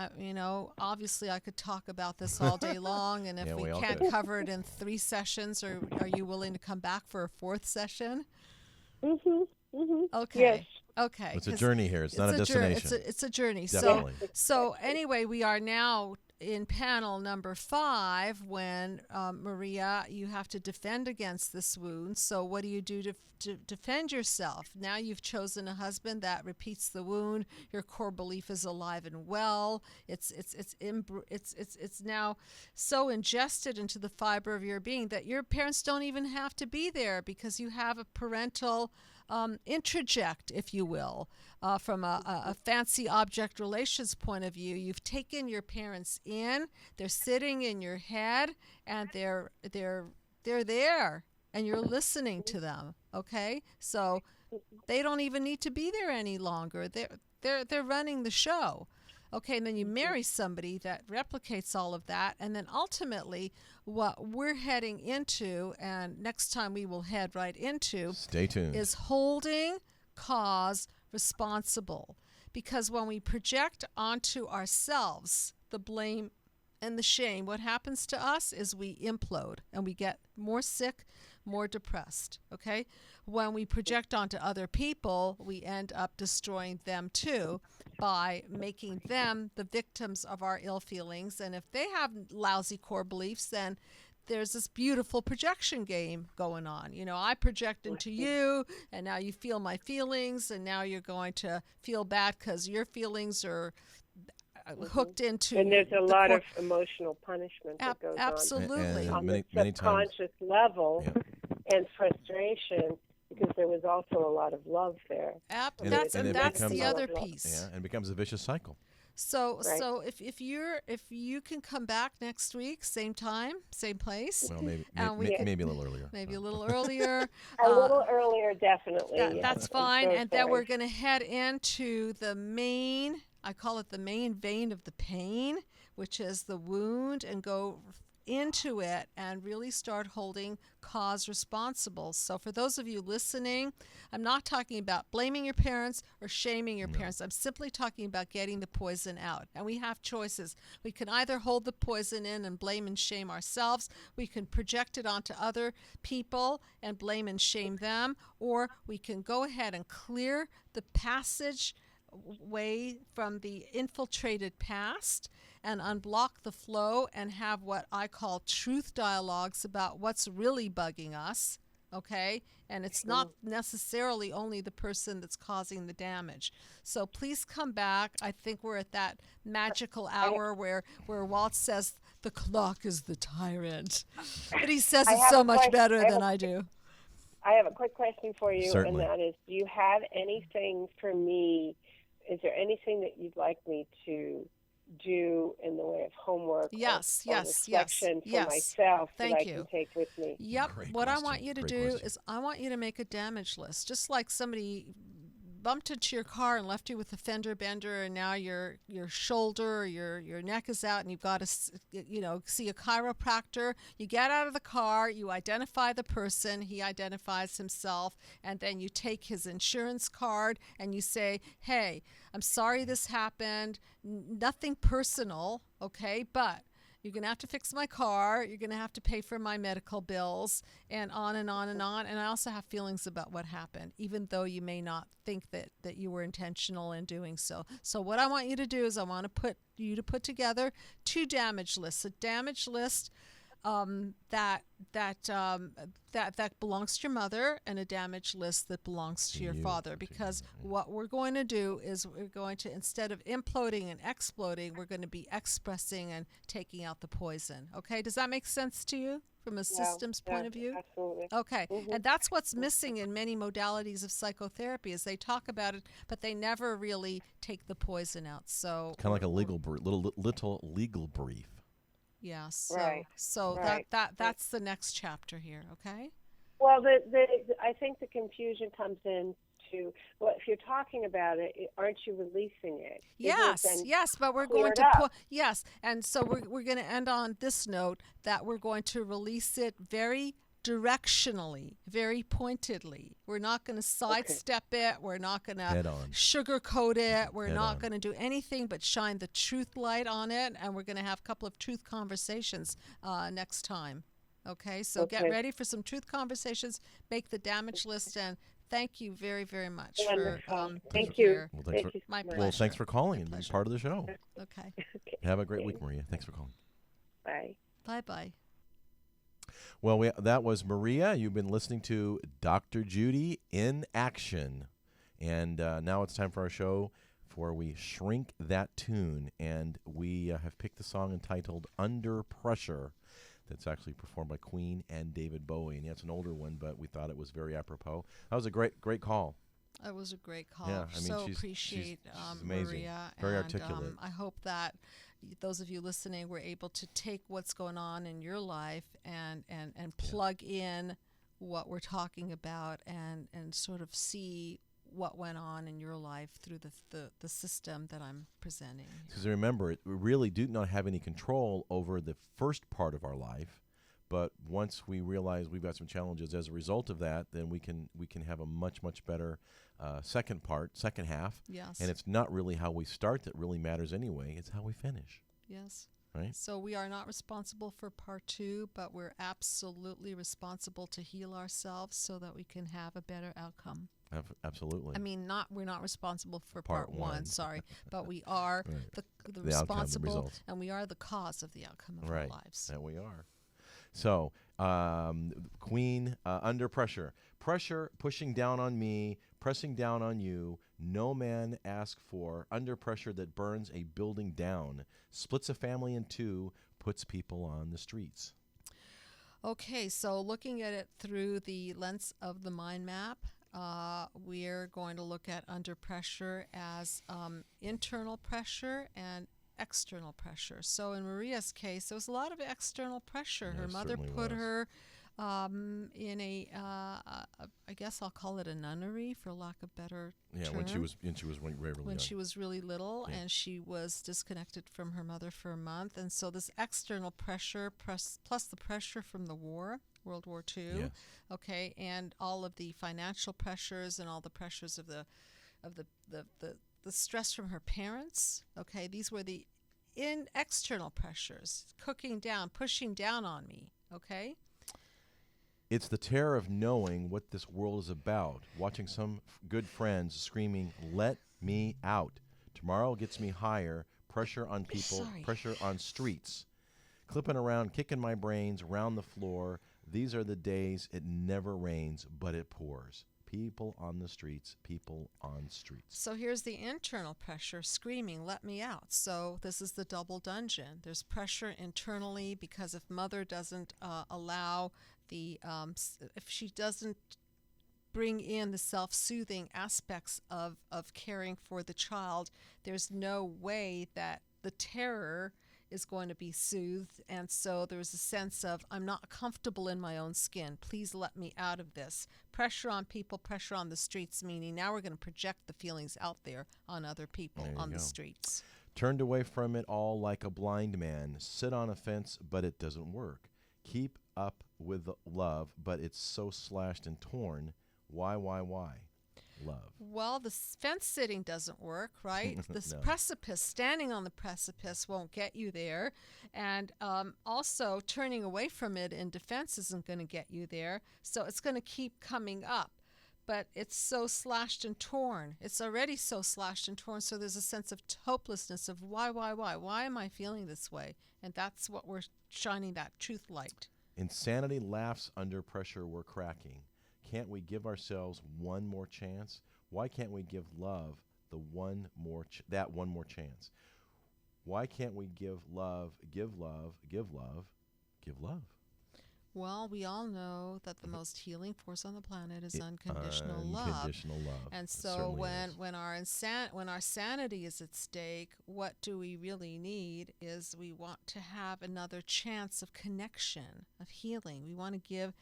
C: Obviously, I could talk about this all day long, and if
B: Yeah,
C: we
B: we all
C: can't
B: could.
C: cover it in 3 sessions, or are you willing to come back for a 4th session? Okay.
D: Yes.
C: Okay.
B: It's a
C: 'cause
B: journey here. It's not a destination.
C: It's a journey.
B: Definitely.
C: So anyway, we are now in panel number 5 when, Maria, you have to defend against this wound. So what do you do to defend yourself? Now you've chosen a husband that repeats the wound. Your core belief is alive and well. It's now so ingested into the fiber of your being that your parents don't even have to be there because you have a parental introject, if you will, from a fancy object relations point of view. You've taken your parents in; they're sitting in your head, and they're there, and you're listening to them. Okay, so they don't even need to be there any longer. They're running the show. Okay, and then you marry somebody that replicates all of that, and then ultimately what we're heading into, and next time we will head right into,
B: Stay tuned.
C: is holding cause responsible. Because when we project onto ourselves the blame and the shame, what happens to us is we implode and we get more sick, more depressed, okay? When we project onto other people, we end up destroying them too by making them the victims of our ill feelings. And if they have lousy core beliefs, then there's this beautiful projection game going on. I project into you, and now you feel my feelings, and now you're going to feel bad because your feelings are hooked into.
D: And there's a lot of emotional punishment that goes
C: absolutely.
B: And
D: on
B: many
D: the
B: times.
D: subconscious level,
B: Yeah.
D: and frustration, because there was also a lot of love there.
C: That's
B: it
C: the
B: becomes
C: other
D: a-
C: piece.
B: Yeah, and it becomes a vicious cycle.
C: So
D: Right.
C: so if you can come back next week, same time, same place,
B: Well, maybe
C: And we could-
B: maybe a little earlier.
C: maybe a little earlier.
D: A little earlier, definitely. yes.
C: That's
D: I'm
C: fine.
D: so
C: And then
D: sorry.
C: we're going to head into the main, I call it the main vein of the pain, which is the wound, and go into it and really start holding cause responsible. So for those of you listening, I'm not talking about blaming your parents or shaming your parents. I'm simply talking about getting the poison out. And we have choices. We can either hold the poison in and blame and shame ourselves. We can project it onto other people and blame and shame them. Or we can go ahead and clear the passage way from the infiltrated past and unblock the flow and have what I call truth dialogues about what's really bugging us. okay? And it's not necessarily only the person that's causing the damage. So please come back. I think we're at that magical hour where Walt says the clock is the tyrant. But he says
D: I
C: it
D: have
C: so
D: a
C: much
D: que-
C: better
D: I have
C: than
D: a-
C: I do.
D: I have a quick question for you,
B: Certainly.
D: and that is, do you have anything for me? Is there anything that you'd like me to do in the way of homework
C: Yes,
D: or
C: yes,
D: reflection
C: yes,
D: for
C: yes.
D: myself
C: Thank
D: that I
C: you.
D: can take with me?
C: Yep.
B: Great
C: What I
B: question.
C: want you to
B: Great
C: do
B: question.
C: is I want you to make a damage list, just like somebody bumped into your car and left you with a fender bender, and now your shoulder or your neck is out, and you've got to see a chiropractor. You get out of the car, you identify the person, he identifies himself, and then you take his insurance card and you say, "Hey, I'm sorry this happened. Nothing personal, okay, but you're going to have to fix my car. You're going to have to pay for my medical bills," and on and on and on. And I also have feelings about what happened, even though you may not think that you were intentional in doing so. So what I want you to do is I want to put together 2 damage lists. A damage list that belongs to your mother, and a damage list that belongs to your father. Because what we're going to do is we're going to, instead of imploding and exploding, we're going to be expressing and taking out the poison. Okay, does that make sense to you from a systems point of view?
D: Absolutely.
C: Okay, and that's what's missing in many modalities of psychotherapy is they talk about it, but they never really take the poison out. So
B: Kind of like a little legal brief.
C: yeah, so
D: Right. Right.
C: that's the next chapter here, okay?
D: Well, I think the confusion comes in to, well, if you're talking about it, aren't you releasing it?
C: Yes,
D: Isn't it then
C: yes, but we're going
D: cleared
C: to
D: up?
C: yes, and so we're going to end on this note that we're going to release it very directionally, very pointedly. We're not going to sidestep it. We're not going
B: Head
C: to
B: on.
C: sugarcoat it. We're
B: Head
C: not
B: on.
C: going to do anything but shine the truth light on it, and we're going to have a couple of truth conversations next time. Okay, so get
D: Okay.
C: ready for some truth conversations. Make the damage list, and thank you very, very much
D: Wonderful.
C: for being
D: Thank you.
C: here.
B: Well, thanks
D: Thank you.
C: My
D: so much.
B: Well, thanks for calling
C: My
B: and being
C: pleasure.
B: part of the show.
C: Okay,
D: Okay.
B: Have a great week, Maria. Thanks for calling.
D: Bye.
C: bye-bye.
B: Well, that was Maria. You've been listening to Dr. Judy in action. And now it's time for our show where we shrink that tune. And we have picked the song entitled Under Pressure. That's actually performed by Queen and David Bowie. And yeah, it's an older one, but we thought it was very apropos. That was a great call.
C: It was a great call.
B: Yeah, I mean,
C: so
B: she's
C: appreciate
B: amazing.
C: Maria.
B: Very
C: and,
B: articulate.
C: I hope that those of you listening were able to take what's going on in your life and plug in what we're talking about and sort of see what went on in your life through the system that I'm presenting.
B: Because remember, we really do not have any control over the first part of our life. But once we realize we've got some challenges as a result of that, then we can have a much better second half.
C: Yes.
B: And it's not really how we start that really matters anyway. It's how we finish,
C: Yes.
B: right?
C: So we are not responsible for part 2, but we're absolutely responsible to heal ourselves so that we can have a better outcome.
B: Absolutely.
C: I mean, we're not responsible for
B: Part
C: part 1,
B: one.
C: sorry, but we are
B: Right.
C: the
B: outcome, the
C: responsible,
B: results.
C: and we are the cause of the outcome of
B: Right.
C: our lives.
B: That we are. So, Queen, Under Pressure. Pressure pushing down on me, pressing down on you. No man asked for. Under pressure that burns a building down. Splits a family in 2, puts people on the streets.
C: Okay, so looking at it through the lens of the mind map, we're going to look at under pressure as internal pressure and external pressure. So in Maria's case, there was a lot of external pressure.
B: There
C: Her mother
B: certainly
C: put
B: was.
C: her in a, I guess I'll call it a nunnery for lack of better
B: Yeah,
C: term.
B: when she was really
C: when
B: young.
C: she was really little,
B: Yeah.
C: and she was disconnected from her mother for a month. And so this external pressure plus the pressure from the war, World War II,
B: Yes.
C: okay, and all of the financial pressures and all the pressures of the stress from her parents, okay, these were the external pressures, pushing down on me, okay.
B: It's the terror of knowing what this world is about, watching some good friends screaming, "Let me out." Tomorrow gets me higher, pressure on people,
C: Sorry.
B: pressure on streets. Clipping around, kicking my brains around the floor. These are the days it never rains, but it pours. People on the streets, people on streets.
C: So here's the internal pressure screaming, let me out. So this is the double dungeon. There's pressure internally because if mother doesn't allow if she doesn't bring in the self-soothing aspects of caring for the child, there's no way that the terror is going to be soothed. And so there's a sense of, I'm not comfortable in my own skin. Please let me out of this. Pressure on people, pressure on the streets, meaning now we're going to project the feelings out there on other people on the streets.
B: Turned away from it all like a blind man. Sit on a fence, but it doesn't work. Keep up with the love, but it's so slashed and torn. Why? Love.
C: Well, the fence sitting doesn't work, right? The
B: No.
C: precipice, standing on the precipice won't get you there. And also turning away from it in defense isn't going to get you there. So it's going to keep coming up. But it's so slashed and torn. It's already so slashed and torn. So there's a sense of hopelessness of why? Why am I feeling this way? And that's what we're shining that truth light.
B: Insanity laughs under pressure we're cracking. Can't we give ourselves one more chance? Why can't we give love one more chance? Why can't we give love?
C: Well, we all know that the most healing force on the planet is unconditional love.
B: Unconditional love.
C: And
B: It
C: so
B: certainly is.
C: when our sanity is at stake, what do we really need is we want to have another chance of connection, of healing. We want to give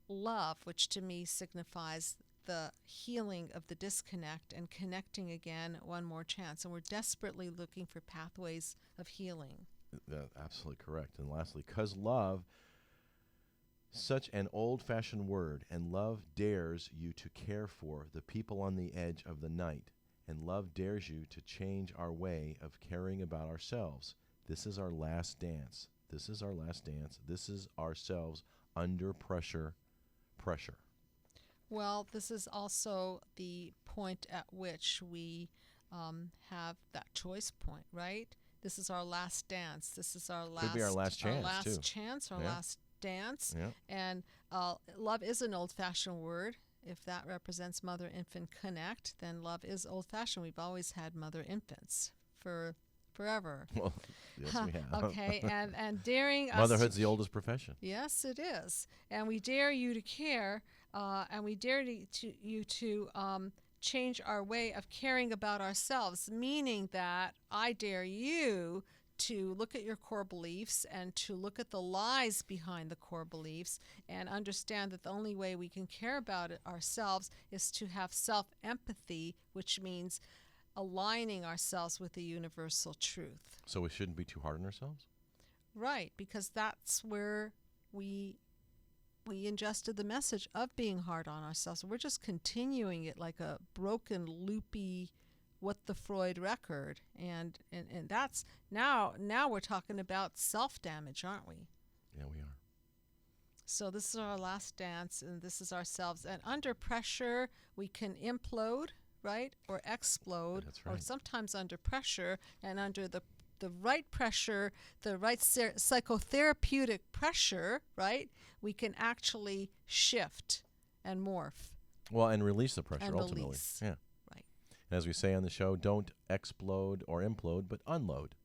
C: love, which to me signifies the healing of the disconnect and connecting again one more chance. And we're desperately looking for pathways of healing.
B: Absolutely correct. And lastly, 'cause love, such an old-fashioned word, and love dares you to care for the people on the edge of the night, and love dares you to change our way of caring about ourselves. This is our last dance. This is our last dance. This is ourselves under pressure.
C: Well, this is also the point at which we have that choice point, right? This is our last dance. This is our last.
B: Could be our last chance,
C: Our last
B: too.
C: chance. Our
B: Yeah.
C: last dance.
B: Yeah.
C: And love is an old-fashioned word. If that represents mother-infant connect, then love is old-fashioned. We've always had mother-infants for forever.
B: Well, yes, we have.
C: Okay, and daring us.
B: Motherhood's the oldest profession.
C: Yes, it is. And we dare you to care, and we dare you to change our way of caring about ourselves, meaning that I dare you to look at your core beliefs and to look at the lies behind the core beliefs and understand that the only way we can care about it ourselves is to have self-empathy, which means aligning ourselves with the universal truth.
B: So we shouldn't be too hard on ourselves?
C: Right, because that's where we ingested the message of being hard on ourselves. We're just continuing it like a broken, loopy, what the Freud record. And that's, now we're talking about self-damage, aren't we?
B: Yeah, we are.
C: So this is our last dance, and this is ourselves. And under pressure, we can implode, right, or explode.
B: That's right.
C: Or sometimes under pressure, and under the right pressure, the right psychotherapeutic pressure, right, we can actually shift and morph.
B: Well, and release the pressure
C: And
B: ultimately.
C: release.
B: Yeah.
C: Right.
B: And as we say on the show, don't explode or implode, but unload.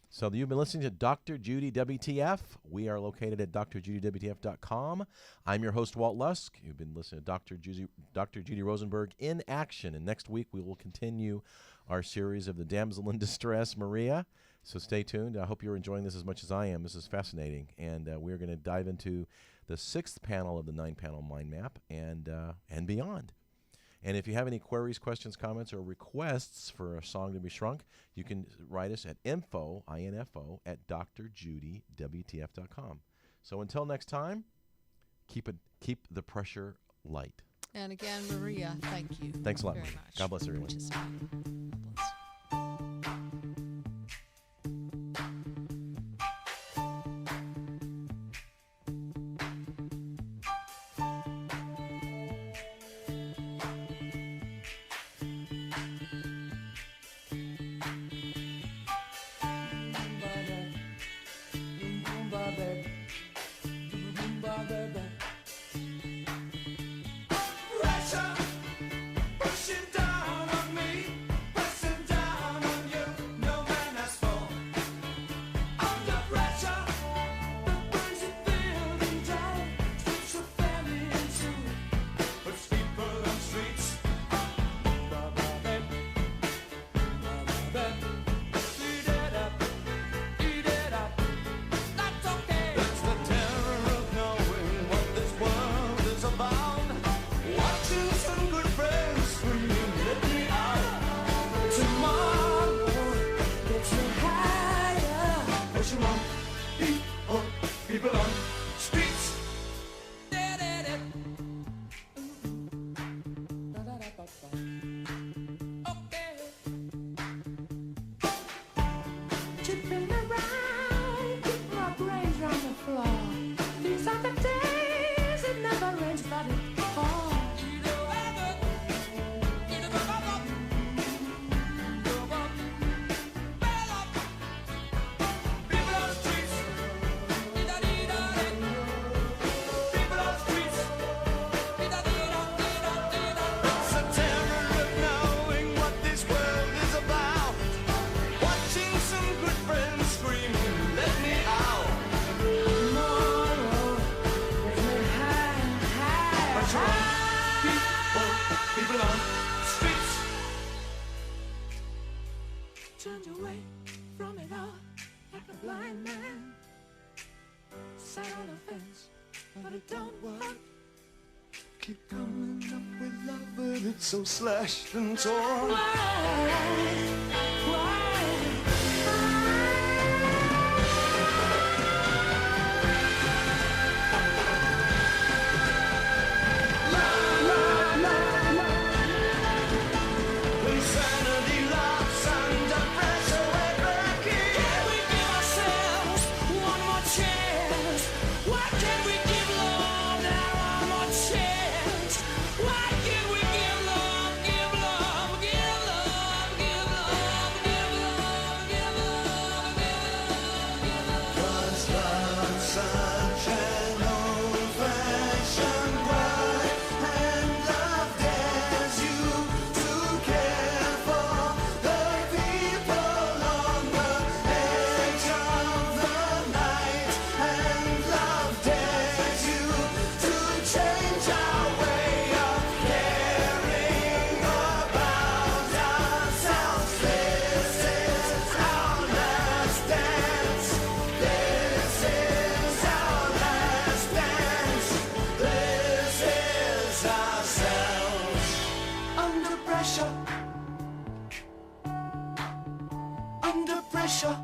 B: So you've been listening to Dr. Judy WTF. We are located at drjudywtf.com. I'm your host, Walt Lusk. You've been listening to Dr. Judy Rosenberg in action. And next week we will continue our series of the damsel in distress, Maria. So stay tuned. I hope you're enjoying this as much as I am. This is fascinating. And we're going to dive into the 6th panel of the 9-panel mind map and beyond. And if you have any queries, questions, comments, or requests for a song to be shrunk, you can write us at info, at drjudywtf.com. So until next time, keep the pressure light.
C: And again, Maria, thank you.
B: Thanks a lot,
C: very
B: Maria.
C: much.
B: God bless everyone.
C: God bless.
E: from it all like a blind man. Sat on a fence, but it don't work. Keep coming up with love, but it's so slashed and torn. Why? Insanity loves under pressure, we're breaking. Can we give ourselves one more chance? Why can't we give love now one more chance? Why can't we give love, give love, give love, give love, give love, give love, give love? 'Cause love's such an old-fashioned word, and love dares you to care for the people on the edge of the night, and love dares you to change our way of caring about ourselves. This is our last dance. This is our last dance. This is ourselves. Under pressure. Under pressure.